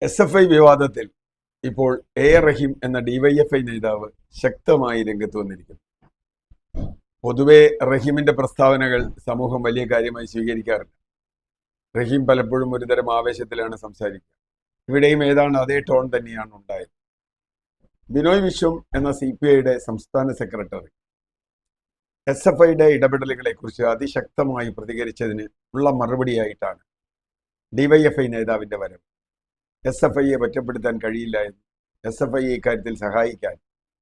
SFI വിവാദത്തിൽ ഇപ്പോൾ റഹീം എന്ന ഡിവൈഎഫ്ഐ നേതാവ് ശക്തമായി രംഗത്ത് വന്നിരിക്കുന്നു. പൊതുവെ റഹീമിന്റെ പ്രസ്താവനകൾ സമൂഹം വലിയ കാര്യമായി സ്വീകരിക്കാറില്ല. റഹീം പലപ്പോഴും ഒരുതരം ആവേശത്തിലാണ് സംസാരിക്കുക. ഇവിടെയും ഏതാണ്ട് അതേ ടോൺ തന്നെയാണ് ഉണ്ടായത്. ബിനോയ് വിശ്വം എന്ന CPIയുടെ സംസ്ഥാന സെക്രട്ടറി SFIയുടെ ഇടപെടലുകളെ കുറിച്ച് അതിശക്തമായി പ്രതികരിച്ചതിന് ഉള്ള മറുപടിയായിട്ടാണ് ഡിവൈഎഫ്ഐ നേതാവിന്റെ വരവ്. SFIയെ ഒറ്റപ്പെടുത്താൻ കഴിയില്ല എന്നും SFI ഇക്കാര്യത്തിൽ സഹായിക്കാൻ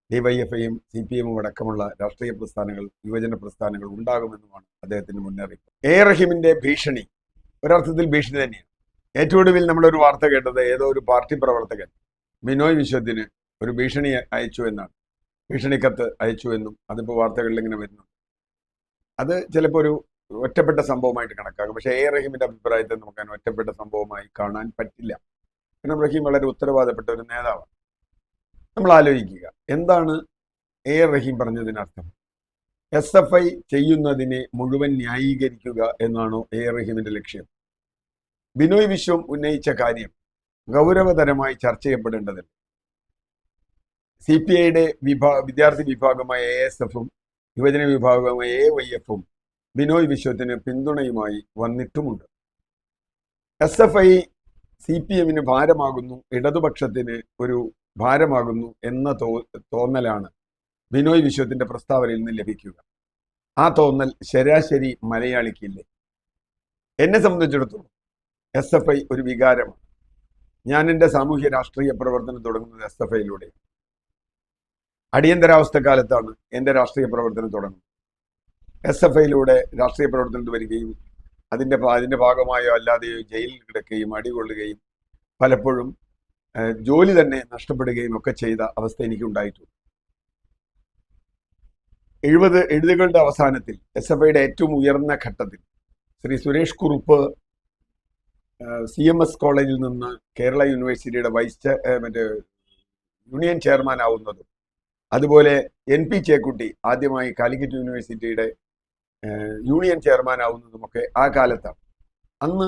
ഡിവൈഎഫ്ഐയും CPIയും അടക്കമുള്ള രാഷ്ട്രീയ പ്രസ്ഥാനങ്ങൾ, യുവജന പ്രസ്ഥാനങ്ങൾ ഉണ്ടാകുമെന്നുമാണ് അദ്ദേഹത്തിന്റെ മുന്നറിയിപ്പ്. റഹീമിന്റെ ഭീഷണി ഒരർത്ഥത്തിൽ ഭീഷണി തന്നെയാണ്. ഏറ്റവും ഒടുവിൽ നമ്മളൊരു വാർത്ത കേട്ടത് ഏതോ ഒരു പാർട്ടി പ്രവർത്തകൻ ബിനോയ് വിശ്വത്തിന് ഒരു ഭീഷണി അയച്ചു എന്നാണ്. ഭീഷണിക്കത്ത് അയച്ചു എന്നും അതിപ്പോൾ വാർത്തകളിൽ ഇങ്ങനെ വരുന്നു. അത് ചിലപ്പോൾ ഒരു ഒറ്റപ്പെട്ട സംഭവമായിട്ട് കണക്കാക്കും. പക്ഷേ റഹീമിന്റെ അഭിപ്രായത്തിൽ നമുക്ക് അതിന് ഒറ്റപ്പെട്ട സംഭവമായി കാണാൻ പറ്റില്ല. കാരണം റഹീം വളരെ ഉത്തരവാദപ്പെട്ട ഒരു നേതാവാണ്. നമ്മൾ ആലോചിക്കുക, എന്താണ് റഹീം പറഞ്ഞതിനർത്ഥം? SFI ചെയ്യുന്നതിനെ മുഴുവൻ ന്യായീകരിക്കുക എന്നാണോ റഹീമിന്റെ ലക്ഷ്യം? ബിനോയ് വിശ്വം ഉന്നയിച്ച കാര്യം ഗൗരവതരമായി ചർച്ച ചെയ്യപ്പെടേണ്ടതില്ല. CPIയുടെ വിദ്യാർത്ഥി വിഭാഗമായ ASFും യുവജന വിഭാഗമായ AYFും ബിനോയ് വിശ്വത്തിന് പിന്തുണയുമായി വന്നിട്ടുമുണ്ട്. SFI CPMന് ഭാരമാകുന്നു, ഇടതുപക്ഷത്തിന് ഒരു ഭാരമാകുന്നു എന്ന തോന്നലാണ് ബിനോയ് വിശ്വത്തിന്റെ പ്രസ്താവനയിൽ നിന്ന് ലഭിക്കുക. ആ തോന്നൽ ശരാശരി മലയാളിക്കില്ലേ? എന്നെ സംബന്ധിച്ചിടത്തോളം SFI ഒരു വികാരമാണ്. ഞാൻ എൻ്റെ സാമൂഹ്യ രാഷ്ട്രീയ പ്രവർത്തനം തുടങ്ങുന്നത് SFIയിലൂടെ. അടിയന്തരാവസ്ഥ കാലത്താണ് എൻ്റെ രാഷ്ട്രീയ പ്രവർത്തനം തുടങ്ങുന്നത്. SFIയിലൂടെ രാഷ്ട്രീയ പ്രവർത്തനത്തിൽ വരികയും അതിൻ്റെ ഭാഗമായോ അല്ലാതെയോ ജയിലിൽ കിടക്കുകയും അടികൊള്ളുകയും പലപ്പോഴും ജോലി തന്നെ നഷ്ടപ്പെടുകയും ഒക്കെ ചെയ്ത അവസ്ഥ എനിക്കുണ്ടായിട്ടുണ്ട്. 70 എഴുതുകളുടെ അവസാനത്തിൽ SFIയുടെ ഏറ്റവും ഉയർന്ന ഘട്ടത്തിൽ ശ്രീ സുരേഷ് കുറുപ്പ് CMS കോളേജിൽ നിന്ന് കേരള യൂണിവേഴ്സിറ്റിയുടെ യൂണിയൻ ചെയർമാൻ ആവുന്നതും, അതുപോലെ NP ചേക്കുട്ടി ആദ്യമായി കാലിക്കറ്റ് യൂണിവേഴ്സിറ്റിയുടെ യൂണിയൻ ചെയർമാൻ ആവുന്നതുമൊക്കെ ആ കാലത്താണ്. അന്ന്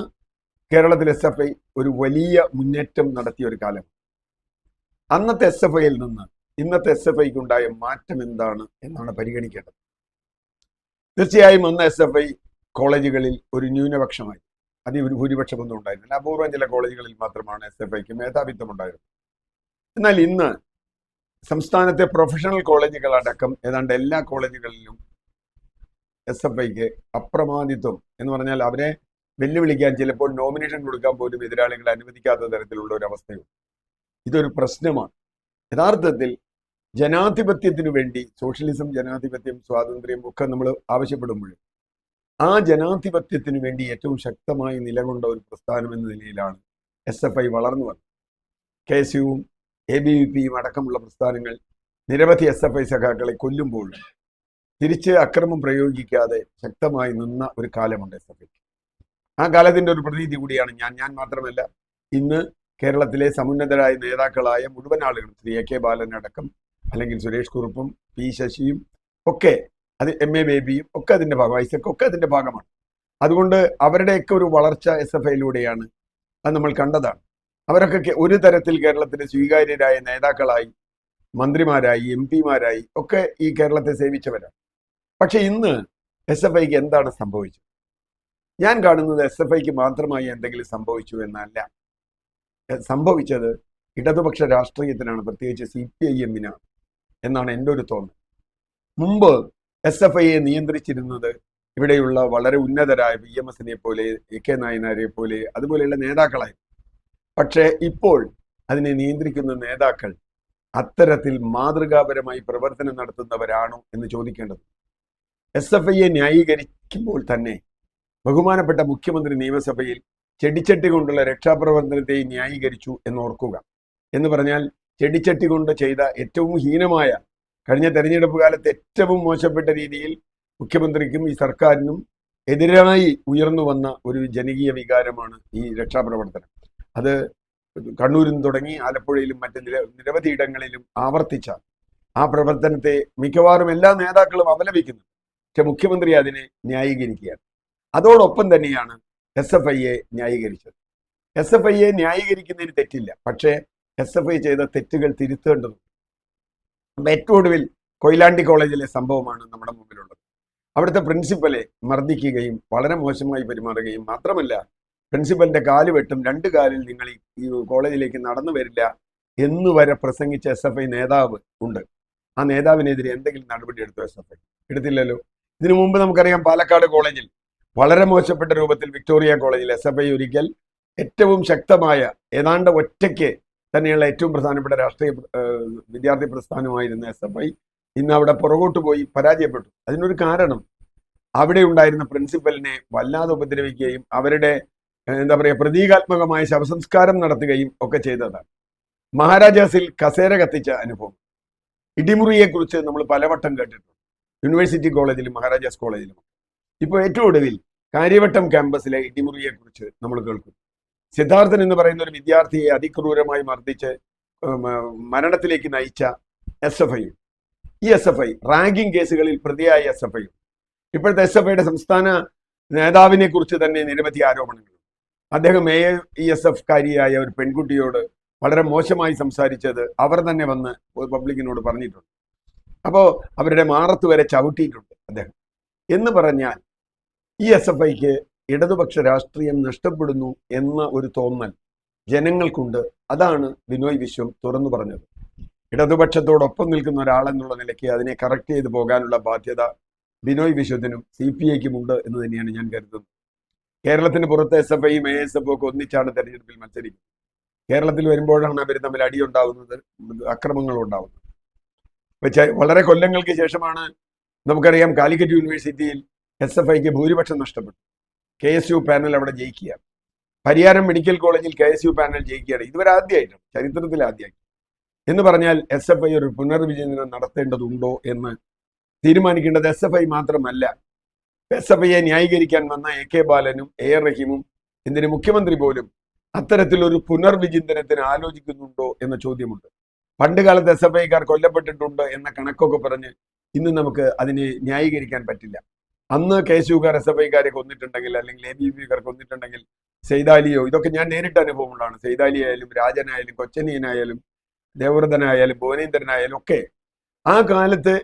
കേരളത്തിൽ SFI ഒരു വലിയ മുന്നേറ്റം നടത്തിയ ഒരു കാലം. അന്നത്തെ SFIയിൽ നിന്ന് ഇന്നത്തെ SFIക്ക് ഉണ്ടായ മാറ്റം എന്താണ് എന്നാണ് പരിഗണിക്കേണ്ടത്. തീർച്ചയായും അന്ന് SFI കോളേജുകളിൽ ഒരു ന്യൂനപക്ഷമായി, ഒരു ഭൂരിപക്ഷമൊന്നും ഉണ്ടായിരുന്നില്ല. അപൂർവം ചില കോളേജുകളിൽ മാത്രമാണ് SFIക്ക് മേധാവിത്വം ഉണ്ടായിരുന്നത്. എന്നാൽ ഇന്ന് സംസ്ഥാനത്തെ പ്രൊഫഷണൽ കോളേജുകളടക്കം ഏതാണ്ട് എല്ലാ കോളേജുകളിലും SFIക്ക് അപ്രമാദിത്വം എന്ന് പറഞ്ഞാൽ അവരെ വെല്ലുവിളിക്കാൻ, ചിലപ്പോൾ നോമിനേഷൻ കൊടുക്കാൻ പോലും എതിരാളികളെ അനുവദിക്കാത്ത തരത്തിലുള്ള ഒരു അവസ്ഥയുണ്ട്. ഇതൊരു പ്രശ്നമാണ്. യഥാർത്ഥത്തിൽ ജനാധിപത്യത്തിനു വേണ്ടി സോഷ്യലിസം, ജനാധിപത്യം, സ്വാതന്ത്ര്യം ഒക്കെ നമ്മൾ ആവശ്യപ്പെടുമ്പോൾ ആ ജനാധിപത്യത്തിനു വേണ്ടി ഏറ്റവും ശക്തമായി നിലകൊണ്ട ഒരു പ്രസ്ഥാനം എന്ന നിലയിലാണ് SFI വളർന്നു വന്നത്. KSUവും ABVPയും അടക്കമുള്ള പ്രസ്ഥാനങ്ങൾ നിരവധി SFI സഖാക്കളെ കൊല്ലുമ്പോൾ തിരിച്ച് അക്രമം പ്രയോഗിക്കാതെ ശക്തമായി നിന്ന ഒരു കാലമുണ്ട് SFIക്ക്. ആ കാലത്തിന്റെ ഒരു പ്രതീതി കൂടിയാണ് ഞാൻ മാത്രമല്ല, ഇന്ന് കേരളത്തിലെ സമുന്നതരായ നേതാക്കളായ മുഴുവൻ ആളുകളും, ശ്രീ AK ബാലൻ അടക്കം, അല്ലെങ്കിൽ സുരേഷ് കുറുപ്പും P ശശിയും ഒക്കെ, അത് MA ബേബിയും ഒക്കെ അതിന്റെ ഭാഗമായി, ഒക്കെ അതിന്റെ ഭാഗമാണ്. അതുകൊണ്ട് അവരുടെയൊക്കെ ഒരു വളർച്ച SFIയിലൂടെയാണ്. അത് നമ്മൾ കണ്ടതാണ്. അവരൊക്കെ ഒരു തരത്തിൽ കേരളത്തിലെ സ്വീകാര്യരായ നേതാക്കളായി, മന്ത്രിമാരായി, MP മാരായി ഒക്കെ ഈ കേരളത്തെ സേവിച്ചവരാണ്. പക്ഷെ ഇന്ന് SFIക്ക് എന്താണ് സംഭവിച്ചത്? ഞാൻ കാണുന്നത് SFIക്ക് മാത്രമായി എന്തെങ്കിലും സംഭവിച്ചു എന്നല്ല. സംഭവിച്ചത് ഇടതുപക്ഷ രാഷ്ട്രീയത്തിനാണ്, പ്രത്യേകിച്ച് CPIMനാണ് എന്നാണ് എൻ്റെ ഒരു തോന്നൽ. മുമ്പ് SFIയെ നിയന്ത്രിച്ചിരുന്നത് ഇവിടെയുള്ള വളരെ ഉന്നതരായ PMSനെ പോലെ, AK നായനാരെ പോലെ, അതുപോലെയുള്ള നേതാക്കളായി. പക്ഷേ ഇപ്പോൾ അതിനെ നിയന്ത്രിക്കുന്ന നേതാക്കൾ അത്തരത്തിൽ മാതൃകാപരമായി പ്രവർത്തനം നടത്തുന്നവരാണോ എന്ന് ചോദിക്കേണ്ടത്. SFIയെ ന്യായീകരിക്കുമ്പോൾ തന്നെ ബഹുമാനപ്പെട്ട മുഖ്യമന്ത്രി നിയമസഭയിൽ ചെടിച്ചട്ടി കൊണ്ടുള്ള രക്ഷാപ്രവർത്തനത്തെ ന്യായീകരിച്ചു എന്നോർക്കുക. എന്ന് പറഞ്ഞാൽ ചെടിച്ചട്ടി കൊണ്ട് ചെയ്ത ഏറ്റവും ഹീനമായ, കഴിഞ്ഞ തെരഞ്ഞെടുപ്പ് കാലത്ത് ഏറ്റവും മോശപ്പെട്ട രീതിയിൽ മുഖ്യമന്ത്രിക്കും ഈ സർക്കാരിനും എതിരായി ഉയർന്നു വന്ന ഒരു ജനകീയ വികാരമാണ് ഈ രക്ഷാപ്രവർത്തനം. അത് കണ്ണൂരിൽ നിന്ന് തുടങ്ങി ആലപ്പുഴയിലും മറ്റ് നിരവധി ഇടങ്ങളിലും ആവർത്തിച്ച ആ പ്രവർത്തനത്തെ മിക്കവാറും എല്ലാ നേതാക്കളും അപലപിക്കുന്നു. പക്ഷെ മുഖ്യമന്ത്രി അതിനെ ന്യായീകരിക്കുകയാണ്. അതോടൊപ്പം തന്നെയാണ് SFIയെ ന്യായീകരിച്ചത്. SFIയെ ന്യായീകരിക്കുന്നതിന് തെറ്റില്ല, പക്ഷേ SFI ചെയ്ത തെറ്റുകൾ തിരുത്തേണ്ടതും. ഏറ്റവും ഒടുവിൽ കൊയിലാണ്ടി കോളേജിലെ സംഭവമാണ് നമ്മുടെ മുമ്പിലുള്ളത്. അവിടുത്തെ പ്രിൻസിപ്പലെ മർദ്ദിക്കുകയും വളരെ മോശമായി പെരുമാറുകയും മാത്രമല്ല, പ്രിൻസിപ്പലിന്റെ കാല് വെട്ടും, 2 കാലിൽ നിങ്ങൾ ഈ കോളേജിലേക്ക് നടന്നു വരില്ല എന്ന് വരെ പ്രസംഗിച്ച SFI നേതാവ് ഉണ്ട്. ആ നേതാവിനെതിരെ എന്തെങ്കിലും നടപടി എടുത്തോ SFI? എടുത്തില്ലല്ലോ. ഇതിനു മുമ്പ് നമുക്കറിയാം, പാലക്കാട് കോളേജിൽ വളരെ മോശപ്പെട്ട രൂപത്തിൽ വിക്ടോറിയ കോളേജിൽ SFI ഒരിക്കൽ ഏറ്റവും ശക്തമായ, ഏതാണ്ട് ഒറ്റയ്ക്ക് തന്നെയുള്ള ഏറ്റവും പ്രധാനപ്പെട്ട രാഷ്ട്രീയ വിദ്യാർത്ഥി പ്രസ്ഥാനമായിരുന്ന SFI ഇന്ന് അവിടെ പുറകോട്ട് പോയി പരാജയപ്പെട്ടു. അതിനൊരു കാരണം, അവിടെ ഉണ്ടായിരുന്ന പ്രിൻസിപ്പലിനെ വല്ലാതെ ഉപദ്രവിക്കുകയും അവരുടെ എന്താ പറയുക പ്രതീകാത്മകമായ ശവസംസ്കാരം നടത്തുകയും ഒക്കെ ചെയ്തതാണ്. മഹാരാജാസിൽ കസേര കത്തിച്ച അനുഭവം, ഇടിമുറിയെക്കുറിച്ച് നമ്മൾ പലവട്ടം കേട്ടിട്ടുണ്ട്, യൂണിവേഴ്സിറ്റി കോളേജിലും മഹാരാജാസ് കോളേജിലും. ഇപ്പോൾ ഏറ്റവും ഒടുവിൽ കാര്യവട്ടം ക്യാമ്പസിലെ ഇടിമുറിയെക്കുറിച്ച് നമ്മൾ കേൾക്കും. സിദ്ധാർത്ഥൻ എന്ന് പറയുന്ന ഒരു വിദ്യാർത്ഥിയെ അതിക്രൂരമായി മർദ്ദിച്ച് മരണത്തിലേക്ക് നയിച്ച SFI, ഈ SFI റാങ്കിങ് കേസുകളിൽ പ്രതിയായ SFI, ഇപ്പോഴത്തെ SFIയുടെ സംസ്ഥാന നേതാവിനെ കുറിച്ച് തന്നെ നിരവധി ആരോപണങ്ങൾ. അദ്ദേഹം AISF കാരിയായ ഒരു പെൺകുട്ടിയോട് വളരെ മോശമായി സംസാരിച്ചത് അവർ തന്നെ വന്ന് പബ്ലിക്കിനോട് പറഞ്ഞിട്ടുണ്ട്. അപ്പോൾ അവരുടെ മാറത്ത് വരെ ചവിട്ടിയിട്ടുണ്ട് അദ്ദേഹം. എന്ന് പറഞ്ഞാൽ ഈ SFIക്ക് ഇടതുപക്ഷ രാഷ്ട്രീയം നഷ്ടപ്പെടുന്നു എന്ന ഒരു തോന്നൽ ജനങ്ങൾക്കുണ്ട്. അതാണ് ബിനോയ് വിശ്വം തുറന്നു പറഞ്ഞത്. ഇടതുപക്ഷത്തോടൊപ്പം നിൽക്കുന്ന ഒരാളെന്നുള്ള നിലയ്ക്ക് അതിനെ കറക്റ്റ് ചെയ്ത് പോകാനുള്ള ബാധ്യത ബിനോയ് വിശ്വത്തിനും CPIക്കും ഉണ്ട് എന്ന് തന്നെയാണ് ഞാൻ കരുതുന്നത്. കേരളത്തിന് പുറത്ത് SFIയും AISF ഒക്കെ ഒന്നിച്ചാണ് തെരഞ്ഞെടുപ്പിൽ മത്സരിക്കുന്നത്. കേരളത്തിൽ വരുമ്പോഴാണ് അവർ തമ്മിൽ അടിയുണ്ടാവുന്നത്, അക്രമങ്ങൾ ഉണ്ടാവുന്നത്. വളരെ കൊല്ലങ്ങൾക്ക് ശേഷമാണ് നമുക്കറിയാം കാലിക്കറ്റ് യൂണിവേഴ്സിറ്റിയിൽ SFIക്ക് ഭൂരിപക്ഷം നഷ്ടപ്പെട്ടു. KSU പാനൽ അവിടെ ജയിക്കുക, പരിയാരം മെഡിക്കൽ കോളേജിൽ KSU പാനൽ ജയിക്കുകയാണ്. ഇതുവരെ ആദ്യമായിട്ടാണ്, ചരിത്രത്തിൽ ആദ്യമായിട്ട്. എന്ന് പറഞ്ഞാൽ SFI ഒരു പുനർവിചിന്തനം നടത്തേണ്ടതുണ്ടോ എന്ന് തീരുമാനിക്കേണ്ടത് SFI മാത്രമല്ല. SFIയെ ന്യായീകരിക്കാൻ വന്ന AK ബാലനും AR റഹീമും എന്തിന് മുഖ്യമന്ത്രി പോലും അത്തരത്തിലൊരു പുനർവിചിന്തനത്തിന് ആലോചിക്കുന്നുണ്ടോ എന്ന ചോദ്യമുണ്ട്. പണ്ട് കാലത്ത് SFIക്കാർ കൊല്ലപ്പെട്ടിട്ടുണ്ട് എന്ന കണക്കൊക്കെ പറഞ്ഞ് ഇന്ന് നമുക്ക് അതിനെ ന്യായീകരിക്കാൻ പറ്റില്ല. അന്ന് KSUക്കാർ SFIക്കാരെ കൊന്നിട്ടുണ്ടെങ്കിൽ, അല്ലെങ്കിൽ ABVPക്കാർ കൊന്നിട്ടുണ്ടെങ്കിൽ, സെയ്താലിയോ, ഇതൊക്കെ ഞാൻ നേരിട്ട അനുഭവമുള്ളതാണ്. സെയ്താലി ആയാലും രാജനായാലും കൊച്ചനിയനായാലും ദേവവ്രതനായാലും ഭുവനേന്ദ്രനായാലും ഒക്കെ ആ കാലത്ത്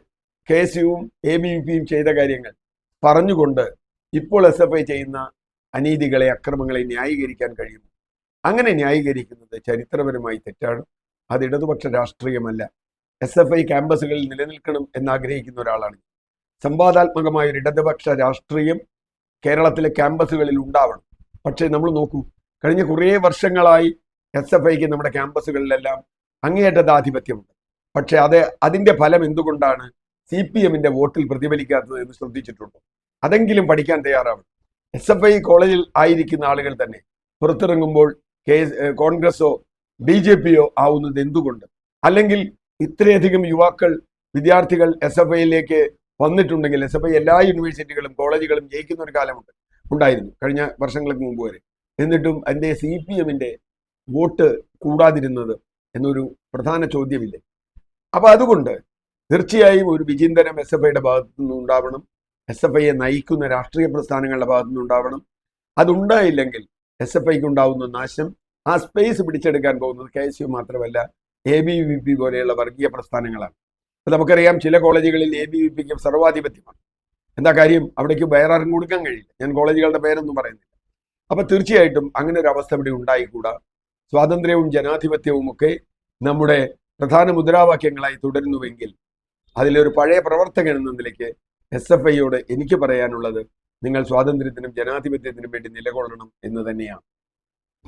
KSUവും ABVPയും ചെയ്ത കാര്യങ്ങൾ പറഞ്ഞുകൊണ്ട് ഇപ്പോൾ SFI ചെയ്യുന്ന അനീതികളെ, അക്രമങ്ങളെ ന്യായീകരിക്കാൻ കഴിയുന്നു. അങ്ങനെ ന്യായീകരിക്കുന്നത് ചരിത്രപരമായി തെറ്റാണ്. അത് ഇടതുപക്ഷ രാഷ്ട്രീയമല്ല. SFI ക്യാമ്പസുകളിൽ നിലനിൽക്കണം എന്നാഗ്രഹിക്കുന്ന ഒരാളാണ്. സംവാദാത്മകമായ ഒരു ഇടതുപക്ഷ രാഷ്ട്രീയം കേരളത്തിലെ ക്യാമ്പസുകളിൽ ഉണ്ടാവണം. പക്ഷേ നമ്മൾ നോക്കൂ, കഴിഞ്ഞ കുറേ വർഷങ്ങളായി SFIക്ക് നമ്മുടെ ക്യാമ്പസുകളിലെല്ലാം അങ്ങേയറ്റത്തെ ആധിപത്യമുണ്ട്. പക്ഷെ അതിന്റെ ഫലം എന്തുകൊണ്ടാണ് CPMന്റെ വോട്ടിൽ പ്രതിഫലിക്കാത്തത് എന്ന് ശ്രദ്ധിച്ചിട്ടുണ്ടോ? അതെങ്കിലും പഠിക്കാൻ തയ്യാറാവണം. SFI കോളേജിൽ ആയിരിക്കുന്ന ആളുകൾ തന്നെ പുറത്തിറങ്ങുമ്പോൾ കോൺഗ്രസോ BJPയോ ആവുന്നത് എന്തുകൊണ്ട്? അല്ലെങ്കിൽ ഇത്രയധികം യുവാക്കൾ, വിദ്യാർത്ഥികൾ SFIയിലേക്ക് വന്നിട്ടുണ്ടെങ്കിൽ, SFI എല്ലാ യൂണിവേഴ്സിറ്റികളും കോളേജുകളും ജയിക്കുന്ന ഒരു കാലമുണ്ട്, ഉണ്ടായിരുന്നു കഴിഞ്ഞ വർഷങ്ങൾക്ക് മുമ്പ് വരെ. എന്നിട്ടും അതിൻ്റെ CPMന്റെ വോട്ട് കൂടാതിരുന്നത് എന്നൊരു പ്രധാന ചോദ്യമില്ലേ? അപ്പൊ അതുകൊണ്ട് തീർച്ചയായും ഒരു വിചിന്തനം SFIയുടെ ഭാഗത്തു നിന്നുണ്ടാവണം. SFIയെ നയിക്കുന്ന രാഷ്ട്രീയ പ്രസ്ഥാനങ്ങളുടെ ഭാഗത്തു നിന്നുണ്ടാവണം. അതുണ്ടായില്ലെങ്കിൽ SFIക്ക് ഉണ്ടാവുന്ന നാശം, ആ സ്പേസ് പിടിച്ചെടുക്കാൻ പോകുന്നത് KSU മാത്രമല്ല ABVP പോലെയുള്ള വർഗീയ പ്രസ്ഥാനങ്ങളാണ്. അപ്പൊ നമുക്കറിയാം, ചില കോളേജുകളിൽ ABVPക്ക് സർവാധിപത്യമാണ്. എന്താ കാര്യം? അവിടേക്ക് വേറെ ആർക്കും കൊടുക്കാൻ കഴിയില്ല. ഞാൻ കോളേജുകളുടെ പേരൊന്നും പറയുന്നില്ല. അപ്പൊ തീർച്ചയായിട്ടും അങ്ങനെ ഒരു അവസ്ഥ ഇവിടെ ഉണ്ടായിക്കൂടാ. സ്വാതന്ത്ര്യവും ജനാധിപത്യവും ഒക്കെ നമ്മുടെ പ്രധാന മുദ്രാവാക്യങ്ങളായി തുടരുന്നുവെങ്കിൽ അതിലൊരു പഴയ പ്രവർത്തകൻ എന്ന നിലയ്ക്ക് SFIയോട് എനിക്ക് പറയാനുള്ളത്, നിങ്ങൾ സ്വാതന്ത്ര്യത്തിനും ജനാധിപത്യത്തിനും വേണ്ടി നിലകൊള്ളണം എന്ന് തന്നെയാണ്.